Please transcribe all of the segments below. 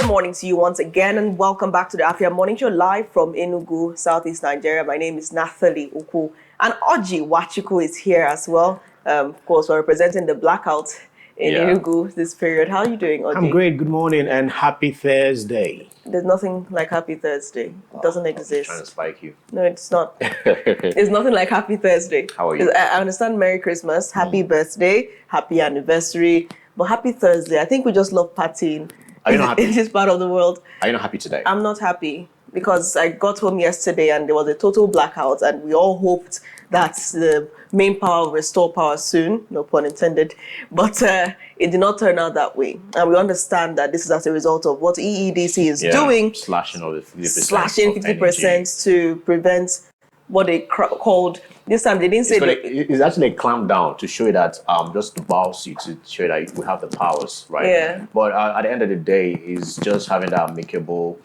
morning to you once again, and welcome back to the Afia Morning Show live from Enugu, Southeast Nigeria. My name is Nathalie Uku, and Oji Wachiku is here as well. Of course, we're representing the blackout in Enugu this period. How are you doing, Oji? I'm great. Good morning and happy Thursday. There's nothing like Happy Thursday. It doesn't exist. I'm trying to spike you. No, it's not. It's nothing like Happy Thursday. How are you? I understand Merry Christmas, Happy Birthday, Happy Anniversary, but Happy Thursday. I think we just love partying. Are you not happy? In this part of the world. Are you not happy today? I'm not happy because I got home yesterday and there was a total blackout, and we all hoped that the main power will restore power soon, no pun intended, but it did not turn out that way. And we understand that this is as a result of what EEDC is doing, slashing over 50%. Slashing 50% to prevent what they called, this time they didn't say it's actually a clamp down to show you that just to bounce you, to show you that we have the powers, right? Yeah. But at the end of the day, it's just having that amicable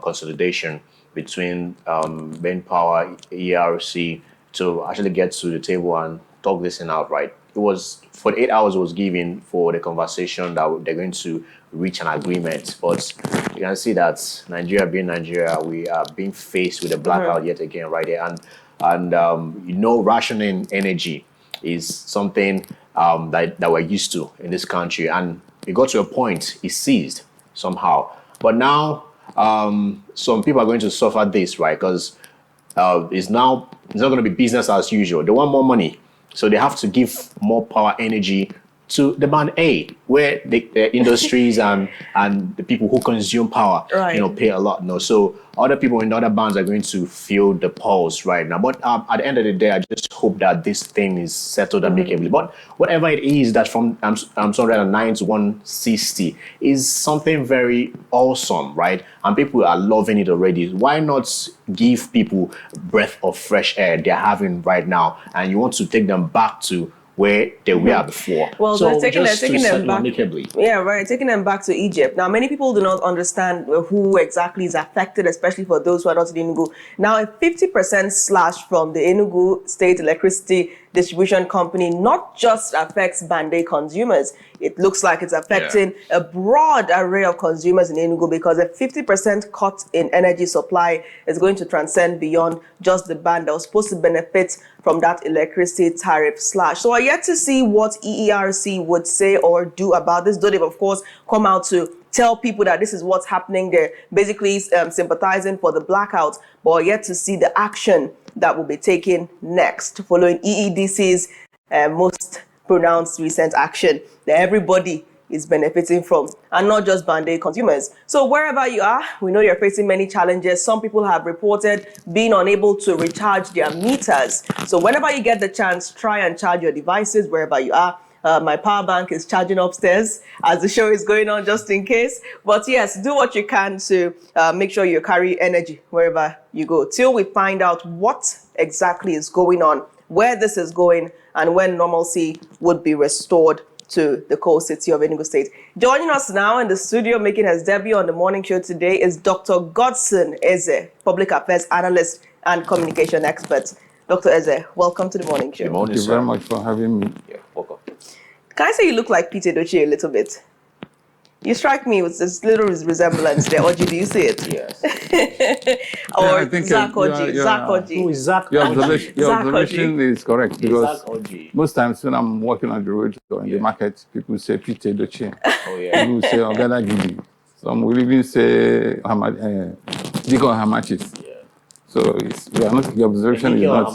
consolidation between main power, ERC, to actually get to the table and talk this thing out, right? It was 48 hours was given for the conversation that they're going to reach an agreement, but you can see that Nigeria being Nigeria, we are being faced with a blackout yet again right there, and rationing energy is something that we're used to in this country, and it got to a point it ceased somehow. But now some people are going to suffer this, right? Because it's not going to be business as usual. They want more money, so they have to give more power energy to the band A, where the industries and the people who consume power, pay a lot. So other people in the other bands are going to feel the pulse right now. But at the end of the day, I just hope that this thing is settled amicably. But whatever it is, that from 109 to 160 is something very awesome, right? And people are loving it already. Why not give people breath of fresh air they're having right now, and you want to take them back to where they were before? Well, so they're taking them back. Amicably. Yeah, right. Taking them back to Egypt. Now, many people do not understand who exactly is affected, especially for those who are not in Enugu. Now, a 50% slash from the Enugu State Electricity Distribution Company not just affects Bande consumers. It looks like it's affecting a broad array of consumers in Enugu, because a 50% cut in energy supply is going to transcend beyond just the band that was supposed to benefit from that electricity tariff slash. So I yet to see what EERC would say or do about this. Though they've, of course, come out to tell people that this is what's happening. They're basically sympathizing for the blackout, but yet to see the action that will be taken next following EEDC's most pronounced recent action that everybody is benefiting from, and not just Band-Aid consumers. So wherever you are, we know you're facing many challenges. Some people have reported being unable to recharge their meters. So whenever you get the chance, try and charge your devices wherever you are. My power bank is charging upstairs as the show is going on, just in case. But yes, do what you can to make sure you carry energy wherever you go, till we find out what exactly is going on, where this is going, and when normalcy would be restored to the coal city of Enugu State. Joining us now in the studio, making his debut on the morning show today, is Dr. Godson Eze, public affairs analyst and communication expert. Dr. Eze, welcome to the morning show. Good morning, Thank you very much for having me. Yeah, welcome. Can I say you look like Peter Doche a little bit? You strike me with this little resemblance there. Oji, do you see it? Yes. Or Zach Oji. Zach Oji. Who is Zach? Your observation is correct, because most times when I'm walking on the road or in the market, people say Peter Doche. Oh, yeah. People say Ogada Gidi. Some will even say Diko Hamachis. Yeah. So we are not, the observation is not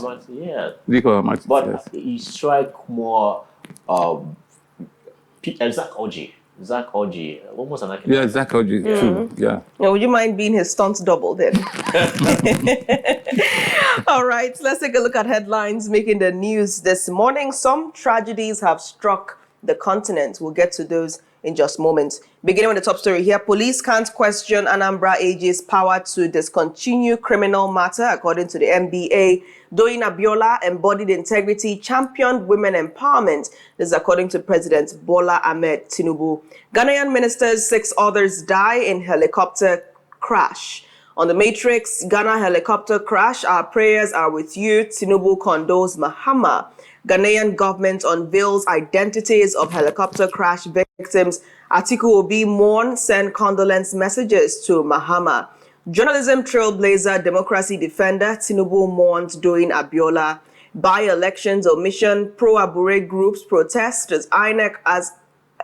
Diko Hamachis. But yes. he strike more Zach Oji. Zach Oji. What was another? Yeah, Zach Oji too. Yeah. Now, would you mind being his stunt double then? All right, let's take a look at headlines making the news this morning. Some tragedies have struck the continent. We'll get to those in just moments. Beginning with the top story here, police can't question Anambra AG's power to discontinue criminal matter, according to the NBA. Doyin Abiola embodied integrity, championed women empowerment. This is according to President Bola Ahmed Tinubu. Ghanaian ministers, 6 others die in helicopter crash. On the Matrix, Ghana helicopter crash, our prayers are with you. Tinubu condoles Mahama. Ghanaian government unveils identities of helicopter crash victims. Atiku Obi mourn, send condolence messages to Mahama. Journalism trailblazer, democracy defender, Tinubu mourns Doyin Abiola. By-elections omission, pro-Abure groups protest as INEC as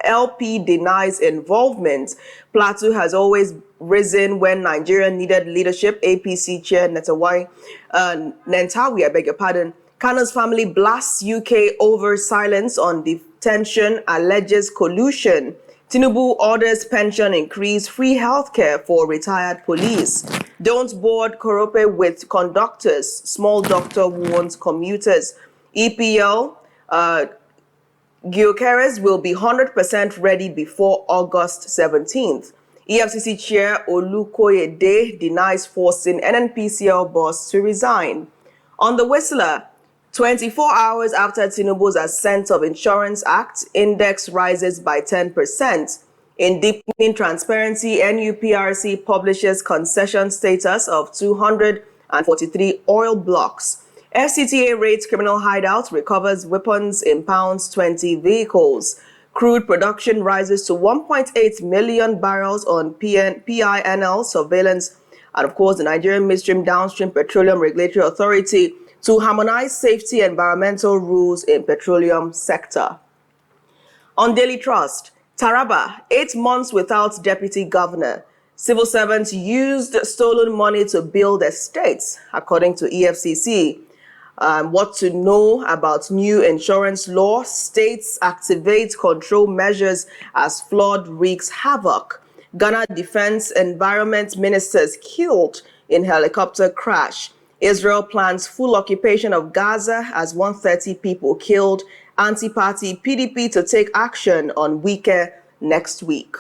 LP denies involvement. Plateau has always risen when Nigeria needed leadership. APC chair Nentawi, I beg your pardon. Kano's family blasts UK over silence on detention, alleges collusion. Tinubu orders pension increase, free healthcare for retired police. Don't board Korope with conductors. Small doctor warns commuters. EPL, Gyökeres will be 100% ready before August 17th. EFCC Chair Olukoyede denies forcing NNPCL boss to resign. On the Whistler, 24 hours after Tinubu's Ascent of Insurance Act, index rises by 10%. In deepening transparency, NUPRC publishes concession status of 243 oil blocks. FCTA raids criminal hideouts, recovers weapons, impounds 20 vehicles. Crude production rises to 1.8 million barrels on PINL surveillance. And of course, the Nigerian Midstream Downstream Petroleum Regulatory Authority to harmonize safety and environmental rules in petroleum sector. On Daily Trust, Taraba, 8 months without deputy governor. Civil servants used stolen money to build estates, according to EFCC. What to know about new insurance law? States activate control measures as flood wreaks havoc. Ghana Defense Environment Ministers killed in helicopter crash. Israel plans full occupation of Gaza as 130 people killed. Anti-party PDP to take action on Wike next week.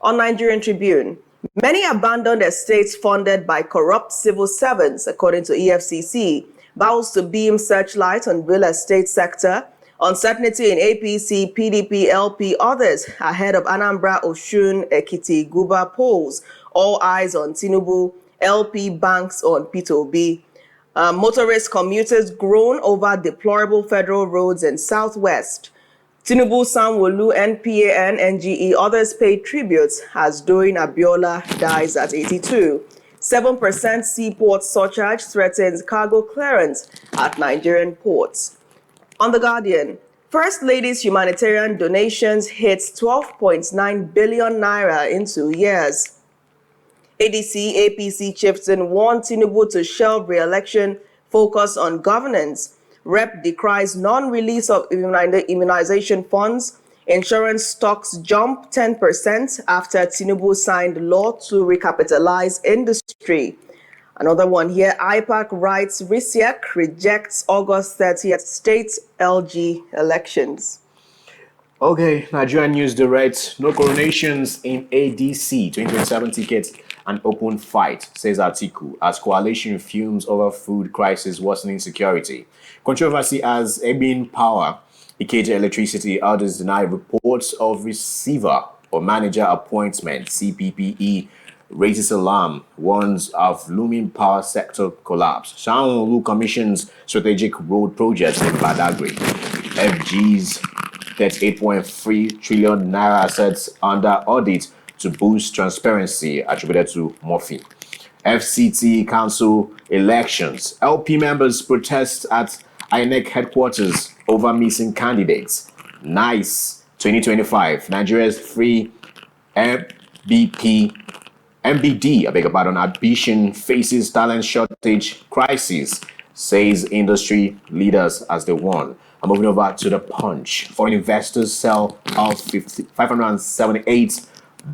On Nigerian Tribune, many abandoned estates funded by corrupt civil servants, according to EFCC, vows to beam searchlight on real estate sector. Uncertainty in APC, PDP, LP, others ahead of Anambra, Osun, Ekiti, Guba polls. All eyes on Tinubu, LP banks on Peter Obi. Motorist commuters groan over deplorable federal roads in Southwest. Tinubu, Sanwo-Olu, NPA, NGE, others pay tributes as Doyin Abiola dies at 82. 7% seaport surcharge threatens cargo clearance at Nigerian ports. On The Guardian, First Lady's humanitarian donations hits 12.9 billion naira in 2 years. ADC, APC chieftain warned Tinubu to shelve re-election, focus on governance. Rep decries non-release of immunization funds. Insurance stocks jump 10% after Tinubu signed law to recapitalize industry. Another one here, IPAC writes, RISIAC rejects August 30th state LG elections. Okay, Nigerian News Direct. No coronations in ADC 2027 tickets. An open fight, says Atiku, as coalition fumes over food crisis worsening security. Controversy as Ebin Power, Ikeja Electricity, others deny reports of receiver or manager appointment. CPPE raises alarm, warns of looming power sector collapse. Sanwo-Olu commissions strategic road projects in Badagry. FG's 38.3 trillion naira assets under audit to boost transparency, attributed to Murphy. FCT Council elections. LP members protest at INEC headquarters over missing candidates. NICE 2025. Nigeria's free MBD, ambition faces talent shortage crisis, says industry leaders as they warn. I'm moving over to the Punch. Foreign investors sell out 578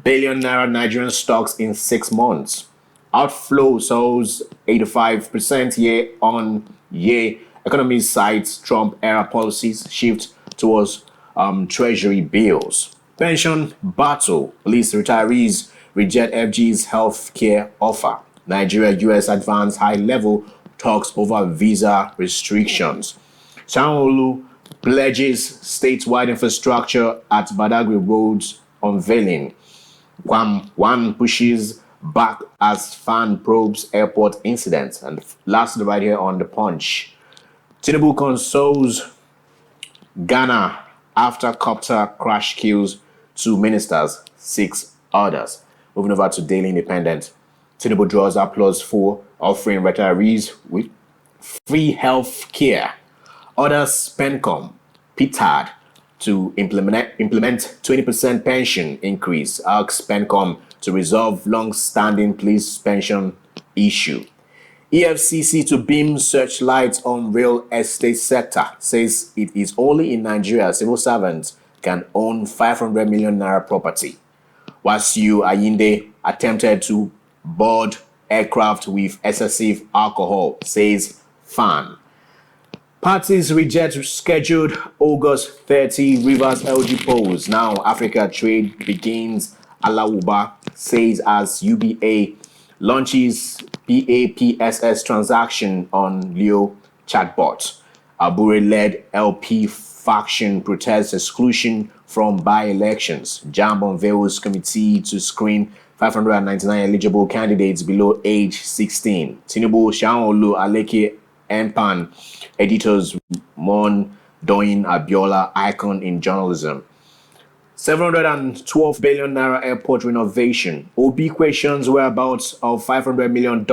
billion naira Nigerian stocks in 6 months. Outflow soars 85% year on year. Economy cites Trump era policies shift towards treasury bills. Pension battle. Police retirees reject FG's health care offer. Nigeria-US advance high-level talks over visa restrictions. Sanwo-Olu pledges statewide infrastructure at Badagry roads unveiling. One pushes back as fan probes airport incident. And last right here on the Punch. Tinubu consoles Ghana, after copter crash kills 2 ministers, 6 others. Moving over to Daily Independent. Tinubu draws applause for offering retirees with free health care. Orders Spencom, PTAD, to implement 20% pension increase. Asks Spencom to resolve long-standing police pension issue. EFCC to beam searchlights on real estate sector. Says it is only in Nigeria civil servants can own 500 million naira property. WASSCE Ayinde attempted to board aircraft with excessive alcohol, says fan. Parties reject scheduled August 30 Rivers LG polls. Now Africa trade begins. Alawuba says as UBA launches PAPSS transaction on Leo chatbot. Abure-led LP faction protests exclusion from by-elections. JAMB unveils committee to screen 599 eligible candidates below age 16. Tinubu, Shaolu, Aleke, Mpan, editors mourn Doyin Abiola, icon in journalism. 712 billion naira airport renovation. OB questions whereabouts of $500 million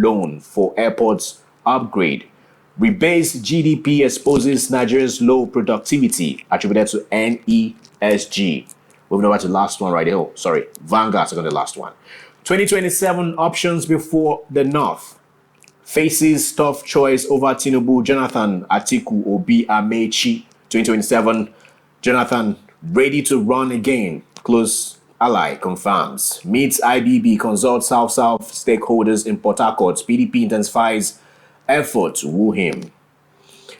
loan for airports upgrade. Rebased GDP exposes Nigeria's low productivity, attributed to NESG. Moving over to the last one right here. Sorry, Vanguard, second to the last one. 2027 options before the North. Faces tough choice over Tinubu, Jonathan, Atiku, Obi, Amechi. 2027, Jonathan ready to run again. Close ally confirms. Meets IBB, consults South-South stakeholders in Port Harcourt. PDP intensifies effort to woo him.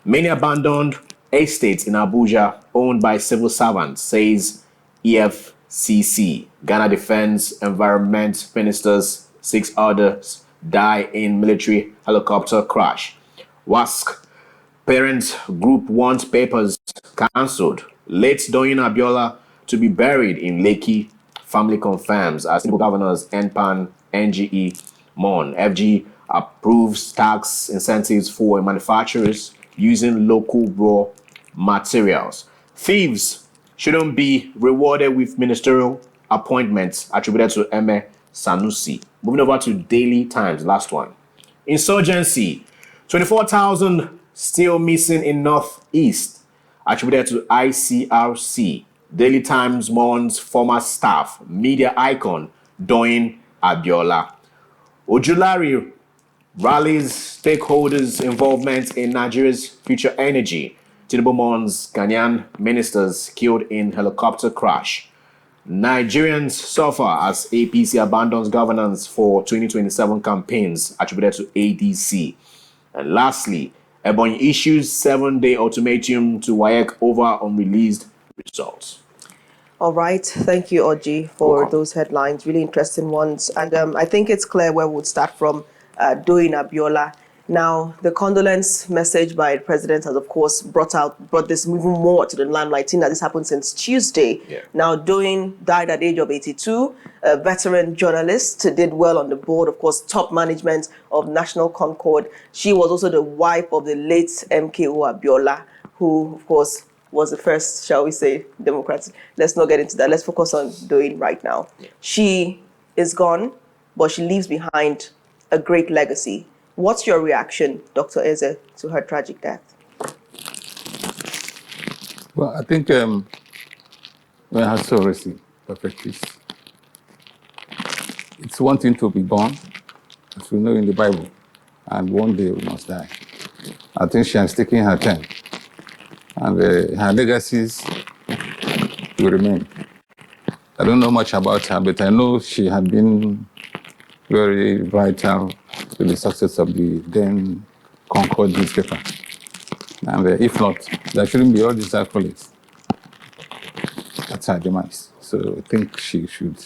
Many abandoned estates in Abuja owned by civil servants, says EFCC. Ghana Defense Environment Ministers, 6 others die in military helicopter crash. WASSCE parent group wants papers cancelled. Late Doyin Abiola to be buried in Lekki. Family confirms as Tinubu governors NPAN, NGE, MON. FG approves tax incentives for manufacturers using local raw materials. Thieves shouldn't be rewarded with ministerial appointments, attributed to Eme Sanusi. Moving over to Daily Times, last one. Insurgency, 24,000 still missing in Northeast, attributed to ICRC. Daily Times mourns former staff, media icon Doyin Abiola. Ojulari rallies stakeholders' involvement in Nigeria's future energy. Tinubu mourns Ghanaian ministers killed in helicopter crash. Nigerians suffer as APC abandons governance for 2027 campaigns, attributed to ADC. And lastly, Ebonyi issues 7-day ultimatum to WAEC over unreleased results. All right. Thank you, Oji, for Welcome. those headlines. Really interesting ones. And I think it's clear where we would start from Doyin Abiola. Now, the condolence message by the president has, of course, brought this even more to the limelight. That this happened since Tuesday. Yeah. Now, Doyin died at the age of 82. A veteran journalist, did well on the board, of course, top management of National Concord. She was also the wife of the late MKO Abiola, who, of course, was the first, shall we say, Democrat. Let's not get into that. Let's focus on Doyin right now. Yeah. She is gone, but she leaves behind a great legacy. What's your reaction, Dr. Eze, to her tragic death? Well, I think when her soul receive perfect peace. It's one thing to be born, as we know in the Bible, and one day we must die. I think she has taken her time, and her legacies will remain. I don't know much about her, but I know she had been very vital to the success of the then Concord newspaper. And if not, there shouldn't be all these accolades. That's her demise. So I think she should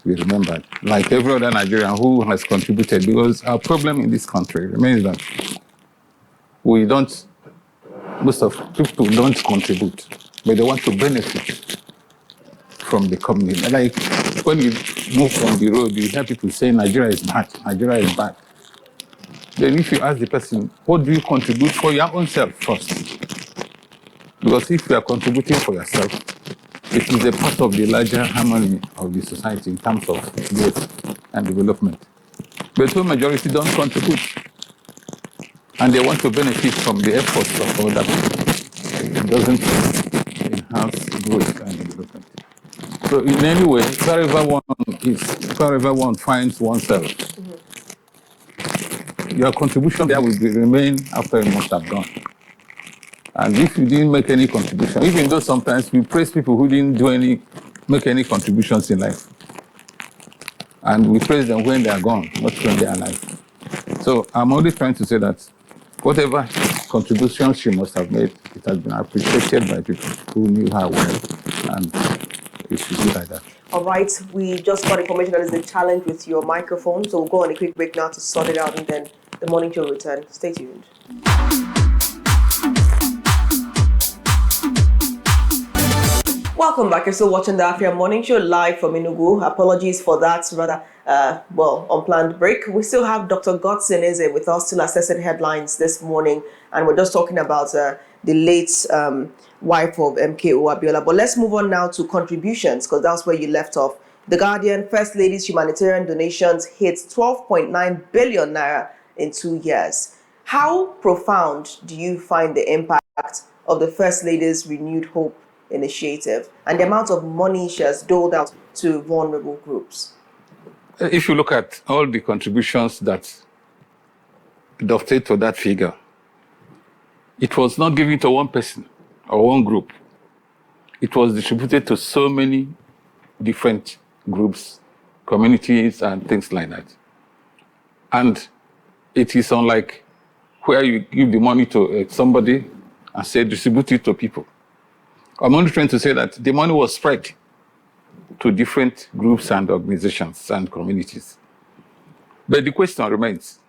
be remembered, like every other Nigerian who has contributed, because our problem in this country remains that most of people don't contribute, but they want to benefit from the community. Like when you move on the road, you hear people say Nigeria is bad, Nigeria is bad. Then if you ask the person, what do you contribute for your own self first? Because if you are contributing for yourself, it is a part of the larger harmony of the society in terms of growth and development. But when majority don't contribute and they want to benefit from the efforts of other people, it doesn't enhance growth and development. So in any way, wherever one finds oneself, your contribution there will remain after you must have gone. And if you didn't make any contribution, even though sometimes we praise people who didn't make any contributions in life, and we praise them when they are gone, not when they are alive. So I'm only trying to say that whatever contributions she must have made, it has been appreciated by people who knew her well, and it should be like that. All right, we just got information that is a challenge with your microphone, so we'll go on a quick break now to sort it out, and then the morning show will return. Stay tuned. Welcome back. You're still watching the Afia Morning Show live from Enugu. Apologies for that rather, unplanned break. We still have Dr. Godson Eze with us, still assessing headlines this morning, and we're just talking about the late wife of MKO Abiola. But let's move on now to contributions, because that's where you left off. The Guardian, First Lady's humanitarian donations hit 12.9 billion naira in 2 years. How profound do you find the impact of the First Lady's renewed hope initiative and the amount of money she has doled out to vulnerable groups? If you look at all the contributions that dovetail to that figure, it was not given to one person or one group. It was distributed to so many different groups, communities, and things like that. And it is unlike where you give the money to somebody and say, distribute it to people. I'm only trying to say that the money was spread to different groups and organizations and communities. But the question remains,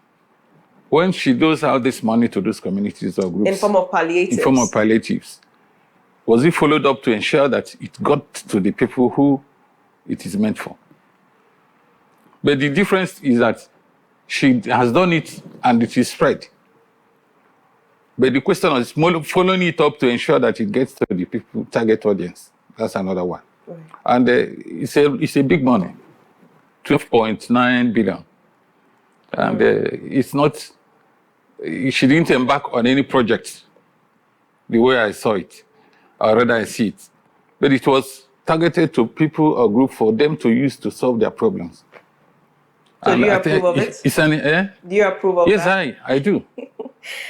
when she doles out this money to those communities or groups, In form of palliatives, was it followed up to ensure that it got to the people who it is meant for? But the difference is that she has done it and it is spread. But the question is following it up to ensure that it gets to the people, target audience. That's another one. Right. And it's a big money, 12.9 billion. And it's not, she didn't embark on any project the way I saw it, or rather I see it. But it was targeted to people or group for them to use to solve their problems. So do you approve of it? Do you approve of yes, that? Yes, I do.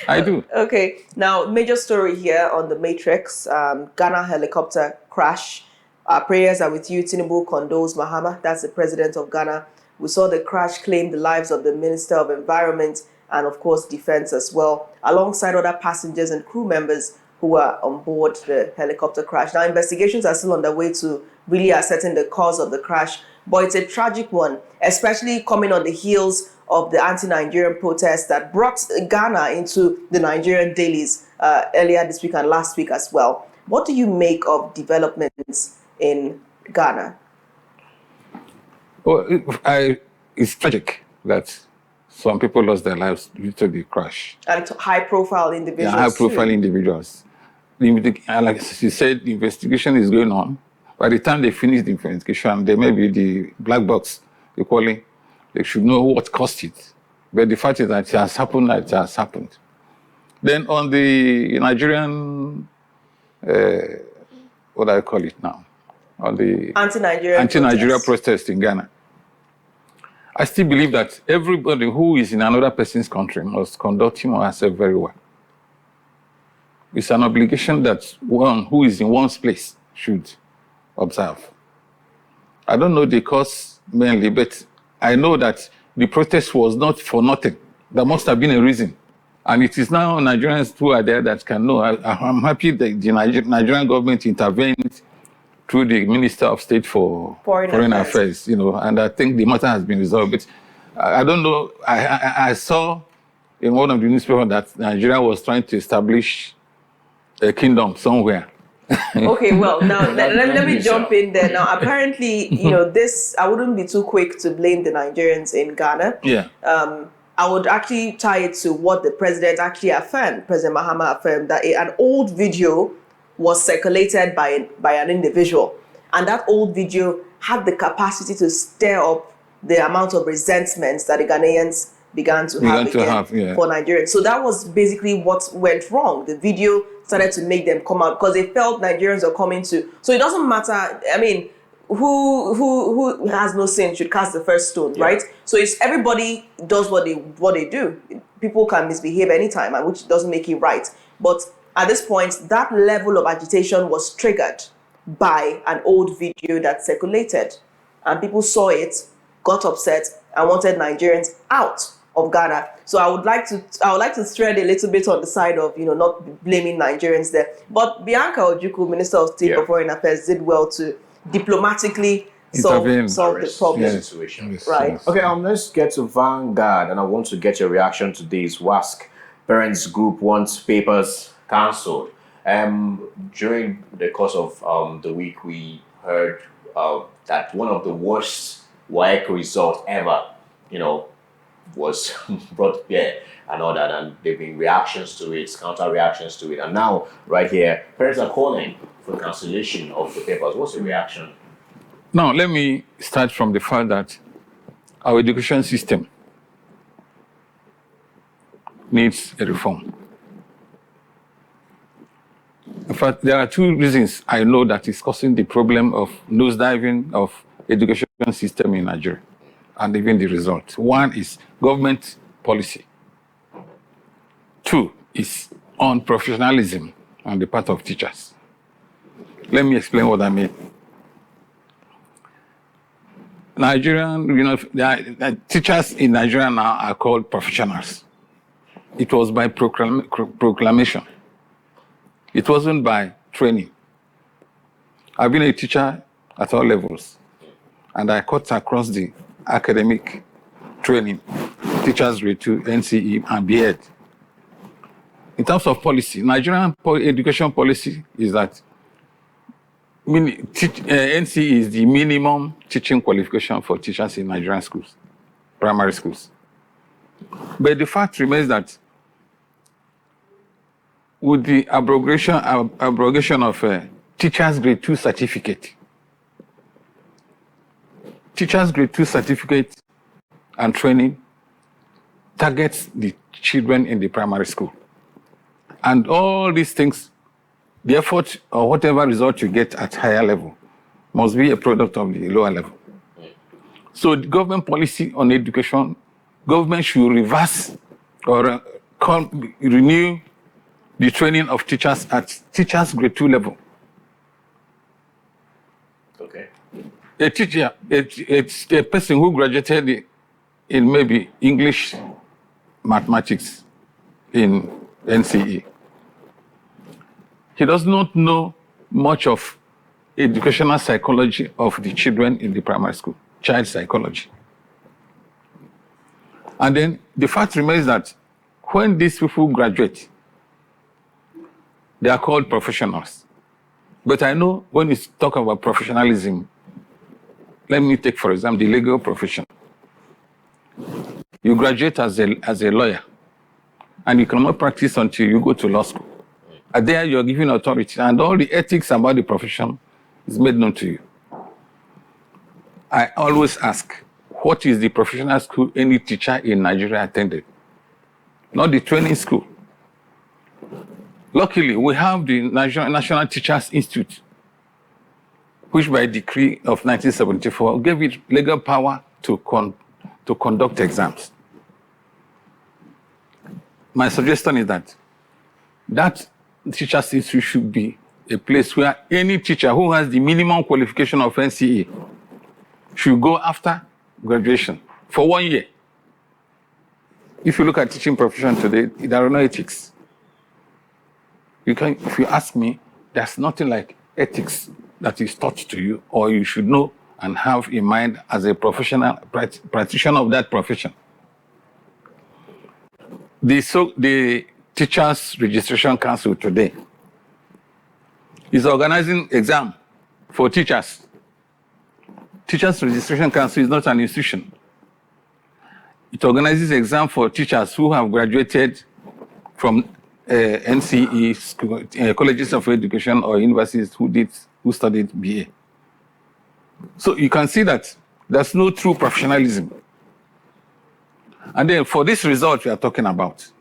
I do. Okay. Now, major story here on the Matrix, Ghana helicopter crash. Our prayers are with you. Tinubu condoles Mahama. That's the president of Ghana. We saw the crash claim the lives of the Minister of Environment and, of course, Defense as well, alongside other passengers and crew members who were on board the helicopter crash. Now, investigations are still underway to really ascertain the cause of the crash, but it's a tragic one, especially coming on the heels of the anti-Nigerian protests that brought Ghana into the Nigerian dailies earlier this week and last week as well. What do you make of developments in Ghana? Well, it's tragic that some people lost their lives due to the crash. And high-profile individuals. Yeah, high-profile individuals. Like you said, the investigation is going on. By the time they finish the investigation, there may be the black box, they call it. They should know what caused it. But the fact is that it has happened, it has happened. Then on the Nigerian, what do I call it now? On the anti-Nigeria protest in Ghana. I still believe that everybody who is in another person's country must conduct him or herself very well. It's an obligation that one who is in one's place should observe. I don't know the cause mainly, but I know that the protest was not for nothing. There must have been a reason. And it is now Nigerians who are there that can know. I'm happy that the Nigerian government intervened through the Minister of State for Foreign Affairs, and I think the matter has been resolved. But I don't know, I saw in one of the newspapers that Nigeria was trying to establish a kingdom somewhere. Okay, well, now let me jump in there. Now, apparently, this, I wouldn't be too quick to blame the Nigerians in Ghana. Yeah. I would actually tie it to what the president actually affirmed. President Mahama affirmed that an old video was circulated by an individual. And that old video had the capacity to stir up the amount of resentments that the Ghanaians began to have again for Nigerians. So that was basically what went wrong. The video started to make them come out because they felt Nigerians are coming to. So it doesn't matter. I mean, who has no sin should cast the first stone, right? So it's everybody does what they do. People can misbehave anytime, and which doesn't make it right. But at this point, that level of agitation was triggered by an old video that circulated, and people saw it, got upset, and wanted Nigerians out of Ghana. So I would like to thread a little bit on the side of not blaming Nigerians there. But Bianca Ojukwu, Minister of State for Foreign Affairs, did well to diplomatically solve the problem. Situation. Right. Yes. Okay, let's get to Vanguard, and I want to get your reaction to this. WASSCE Parents Group wants papers cancelled. During the course of the week, we heard that one of the worst WAEC results ever, was brought here and all that, and there have been reactions to it, counter reactions to it, and now right here, parents are calling for cancellation of the papers. What's the reaction? Now, let me start from the fact that our education system needs a reform. In fact, there are two reasons I know that is causing the problem of nosediving of education system in Nigeria, and even the result. One is government policy. Two is unprofessionalism on the part of teachers. Let me explain what I mean. Nigerian, the teachers in Nigeria now are called professionals. It was by proclamation. It wasn't by training. I've been a teacher at all levels, and I cut across the academic training, teachers grade 2, NCE, and B.Ed. In terms of policy, Nigerian education policy is that NCE is the minimum teaching qualification for teachers in Nigerian schools, primary schools. But the fact remains that with the abrogation of teachers grade 2 certificate, teachers grade 2 certificate and training targets the children in the primary school. And all these things, the effort or whatever result you get at higher level must be a product of the lower level. So the government policy on education, government should reverse or renew the training of teachers at teachers grade 2 level. Okay. A teacher, it's a person who graduated in maybe English, mathematics in NCE. He does not know much of educational psychology of the children in the primary school, child psychology. And then the fact remains that when these people graduate, they are called professionals. But I know when you talk about professionalism, let me take, for example, the legal profession. You graduate as a lawyer, and you cannot practice until you go to law school. And there you are given authority, and all the ethics about the profession is made known to you. I always ask, what is the professional school any teacher in Nigeria attended? Not the training school. Luckily, we have the National Teachers Institute, which by decree of 1974 gave it legal power to conduct exams. My suggestion is that Teachers Institute should be a place where any teacher who has the minimum qualification of NCE should go after graduation for 1 year. If you look at teaching profession today, there are no ethics. If you ask me, there's nothing like ethics that is taught to you or you should know and have in mind as a professional practitioner of that profession. The Teachers Registration Council today is organizing exam for teachers. Teachers Registration Council is not an institution. It organizes exam for teachers who have graduated from NCE school, colleges of education or universities who studied BA. So you can see that there's no true professionalism. And then for this result we are talking about,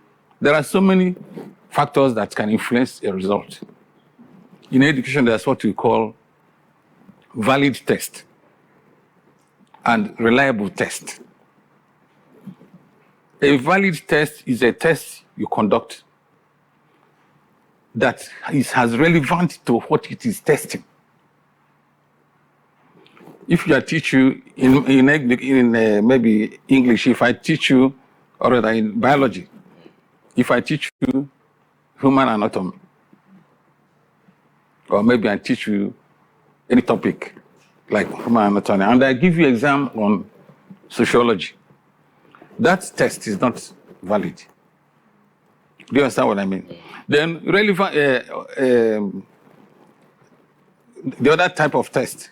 there are so many factors that can influence a result. In education, there's what we call valid test and reliable test. A valid test is a test you conduct that has relevant to what it is testing. If I teach you in maybe English, if I teach you, or rather in biology, if I teach you human anatomy, or maybe I teach you any topic like human anatomy, and I give you an exam on sociology, that test is not valid. Do you understand what I mean? Then relevant, the other type of test,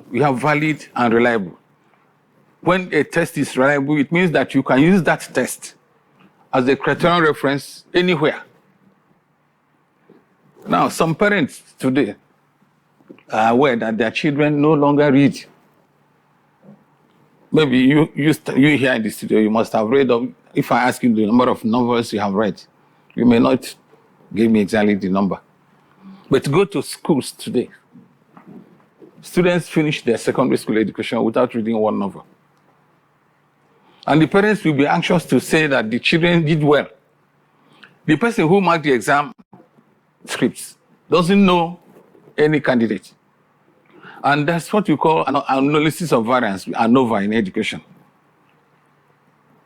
we have valid and reliable. When a test is reliable, it means that you can use that test as a criterion reference anywhere. Now, some parents today are aware that their children no longer read. Maybe you here in the studio, you must have read, if I ask you the number of novels you have read, you may not give me exactly the number. But go to schools today. Students finish their secondary school education without reading one novel. And the parents will be anxious to say that the children did well. The person who marked the exam scripts doesn't know any candidate. And that's what we call an analysis of variance, ANOVA in education.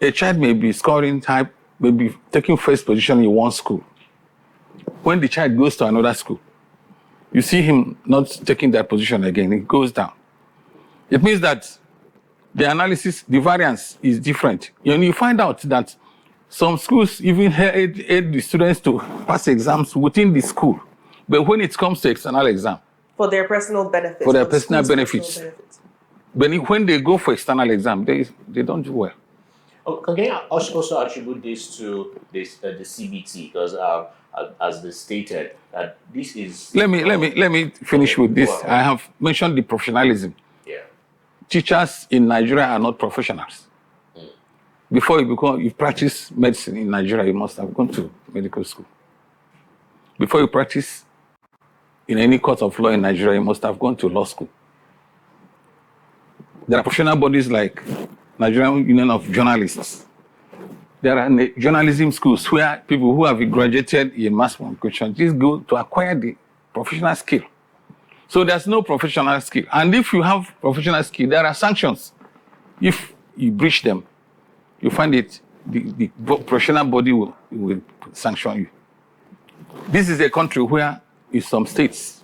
A child may be scoring type, may be taking first position in one school. When the child goes to another school, you see him not taking that position again, it goes down. It means that the analysis, the variance is different. And you find out that some schools even aid the students to pass exams within the school. But when it comes to external exam, For their personal benefits. for their personal benefits, but when they go for external exam, they don't do well. Can you also attribute this to the CBT? Because as they stated, that this is... Let me finish with this. I have mentioned the professionalism. Yeah. Teachers in Nigeria are not professionals. Before you practice medicine in Nigeria, you must have gone to medical school. Before you practice in any court of law in Nigeria, you must have gone to law school. There are professional bodies like Nigerian Union of Journalists. There are journalism schools where people who have graduated in mass communication just go to acquire the professional skill. So there's no professional skill. And if you have professional skill, there are sanctions. If you breach them, you find it, the professional body will sanction you. This is a country where in some states,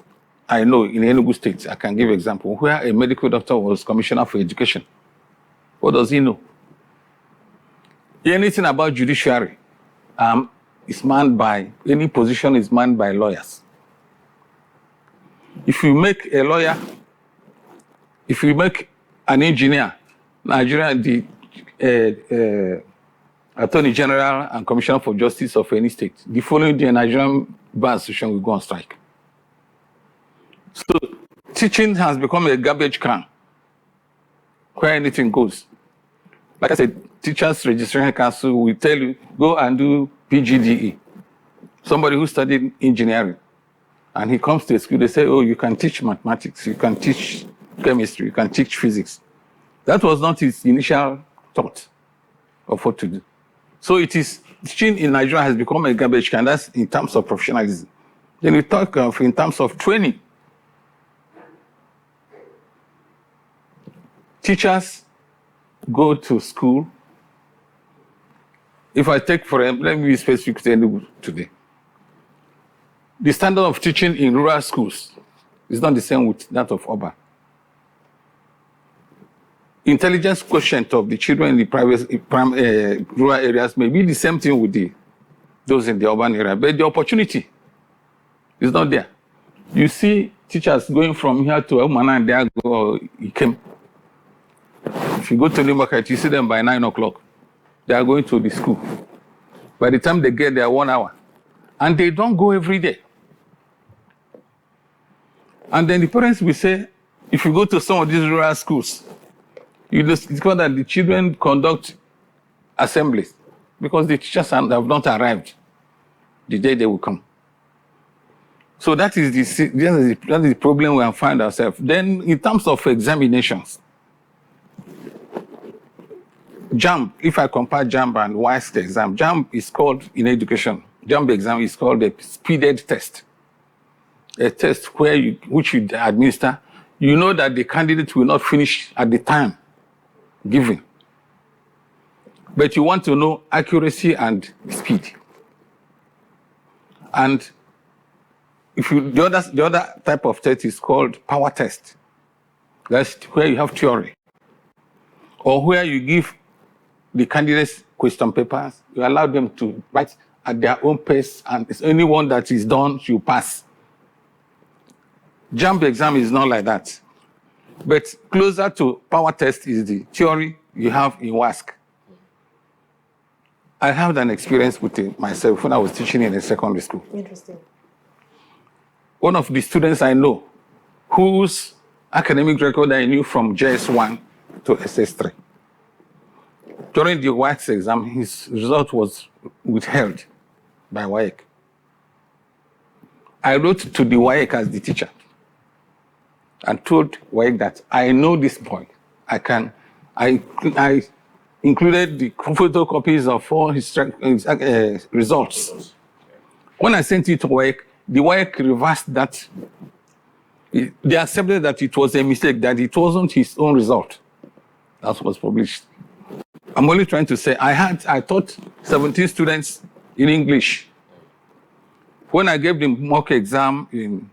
I know in Enugu State, I can give an example, where a medical doctor was commissioner for education. What does he know? Anything about judiciary is manned by, any position is manned by lawyers. If you make a lawyer, if you make an engineer, Nigeria, the Attorney General and Commissioner for Justice of any state, the following day, Nigerian Bar Association will go on strike. So teaching has become a garbage can where anything goes. Like I said, Teachers Registration Council will tell you, go and do PGDE. Somebody who studied engineering, and he comes to a school, they say, oh, you can teach mathematics, you can teach chemistry, you can teach physics. That was not his initial thought of what to do. So it is, teaching in Nigeria has become a garbage can, that's in terms of professionalism. Then we talk of in terms of training. Teachers go to school. If I take, for example, let me be specific today. The standard of teaching in rural schools is not the same with that of urban. Intelligence quotient of the children in the rural areas may be the same thing with those in the urban area, but the opportunity is not there. You see teachers going from here to Umana and there go Ikem. If you go to New Market, you see them by 9 o'clock. They are going to the school. By the time they get there, 1 hour. And they don't go every day. And then the parents will say, if you go to some of these rural schools, you discover that the children conduct assemblies because the teachers have not arrived the day they will come. So that is the problem we find ourselves. Then in terms of examinations, JAMB, if I compare JAMB and WASSCE exam, JAMB is called, in education, JAMB exam is called a speeded test. A test which you administer, you know that the candidate will not finish at the time given. But you want to know accuracy and speed. And the other type of test is called power test. That's where you have theory. Or where you give the candidates question papers, you allow them to write at their own pace, and it's anyone that is done, you pass. JAMB exam is not like that. But closer to power test is the theory you have in WASSCE. I had an experience with it myself when I was teaching in a secondary school. Interesting. One of the students I know, whose academic record I knew from JS1 to SS3. During the WAEC exam, his result was withheld by WAEC. I wrote to the WAEC as the teacher and told WAEC that I know this boy. I included the photocopies of all his results. When I sent it to WAEC, the WAEC reversed that. They accepted that it was a mistake, that it wasn't his own result that was published. I'm only trying to say, I taught 17 students in English. When I gave them mock exam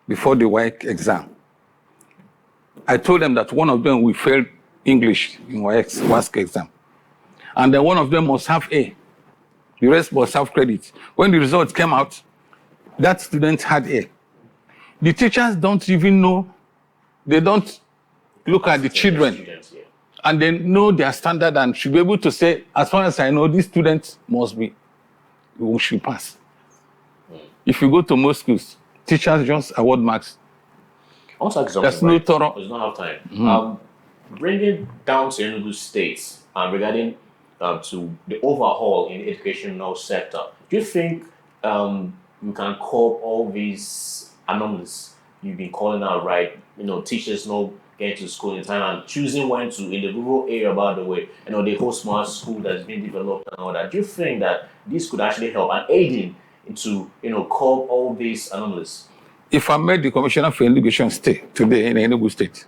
before the WAEC exam, I told them that one of them will fail English in WASSCE exam. And then one of them must have A. The rest must have credit. When the results came out, that student had A. The teachers don't even know, they don't look at the children and they know their standard and should be able to say, as far as I know, these students should pass. If you go to most schools, teachers just award marks. I want to ask you something. There's no thorough. There's not have time. Bringing down to Enugu State regarding to the overhaul in the educational sector, do you think we can curb all these anomalies you've been calling out, right? You know, teachers not getting to school in time and choosing when to, in the rural area, by the way, you know, the whole smart school that's been developed and all that. Do you think that this could actually help and aid into, you know, curb all these anomalies? If I met the Commissioner for Education State today in Enugu State,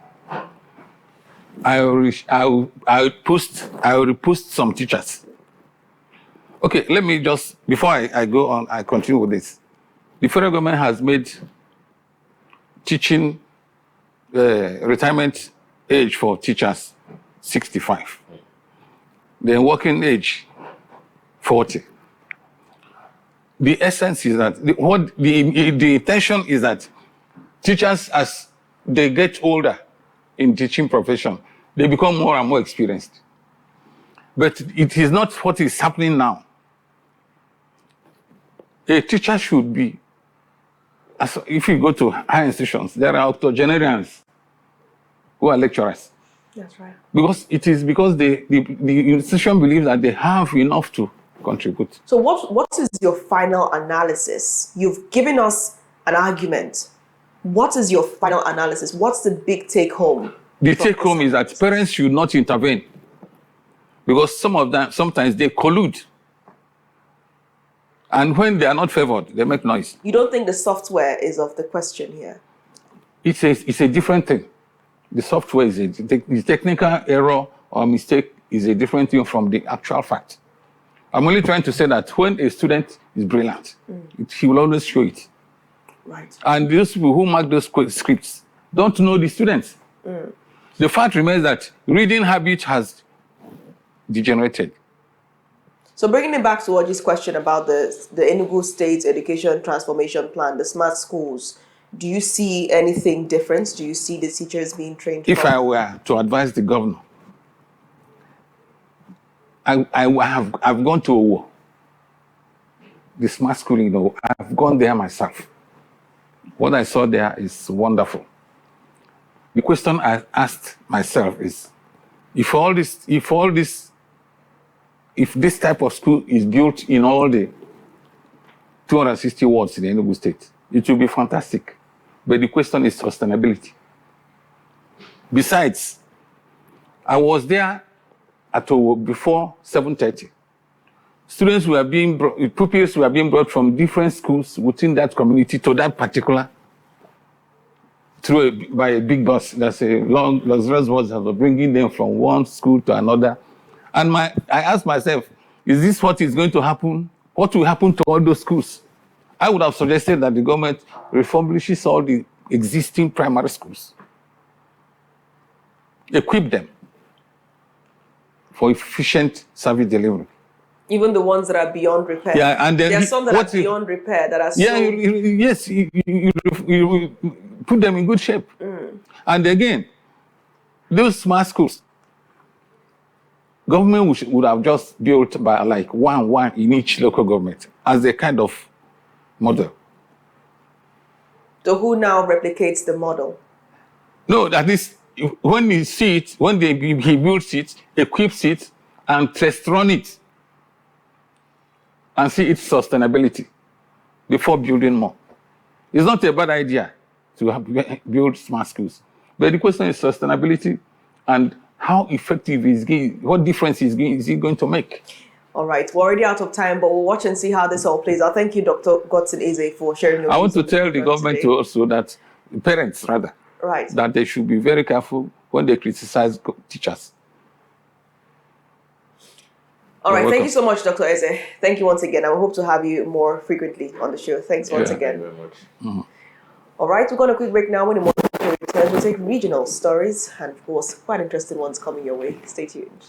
I will repost some teachers. Okay, let me just, before I go on, I continue with this. The federal government has made teaching retirement age for teachers 65. The working age 40. The essence is that the intention is that teachers, as they get older in teaching profession, they become more and more experienced. But it is not what is happening now. A teacher should be, if you go to higher institutions, there are octogenarians who are lecturers. That's right. Because the institution believes that they have enough to contribute. So what is your final analysis? You've given us an argument. What is your final analysis? What's the big take home? The take home is that parents should not intervene because some of them, sometimes they collude. And when they are not favored, they make noise. You don't think the software is of the question here? It's a different thing. The software is the technical error or mistake is a different thing from the actual fact. I'm only trying to say that when a student is brilliant, he will always show it. Right. And those people who mark those scripts don't know the students. The fact remains that reading habit has degenerated. So bringing it back to Oji's question about the Enugu State Education Transformation Plan, the smart schools, do you see anything different? Do you see the teachers being trained? If I were to advise the governor, I've gone to a war. the smart school, I've gone there myself. What I saw there is wonderful. The question I asked myself is, if this type of school is built in all the 260 wards in the Enugu state, it will be fantastic. But the question is sustainability. Besides, I was there before 7:30. Pupils were being brought from different schools within that community to that particular, by a big bus. That's a long, luxurious bus that was bringing them from one school to another. And I asked myself, is this what is going to happen? What will happen to all those schools? I would have suggested that the government refurbishes all the existing primary schools, equip them for efficient service delivery. Even the ones that are beyond repair. Yeah, and then there are some that are beyond repair that are yes, you put them in good shape. And again, those smart schools, government would have just built by like one in each local government as a kind of model. So who now replicates the model? No, that is, when he see it, when he builds it, equips it, and test run it, and see its sustainability before building more. It's not a bad idea to build smart schools. But the question is sustainability and how effective what difference is it going to make? All right, we're already out of time, but we'll watch and see how this all plays out. Thank you, Dr. Godson Eze, for sharing your views. I want to tell the government today. Also that, parents rather, right, that they should be very careful when they criticize teachers. All right, thank you so much, Dr. Eze. Thank you once again. I hope to have you more frequently on the show. Thanks once again. Thank you very much. All right, we're going to quick break now. When the morning returns, we'll take regional stories and, of course, quite interesting ones coming your way. Stay tuned.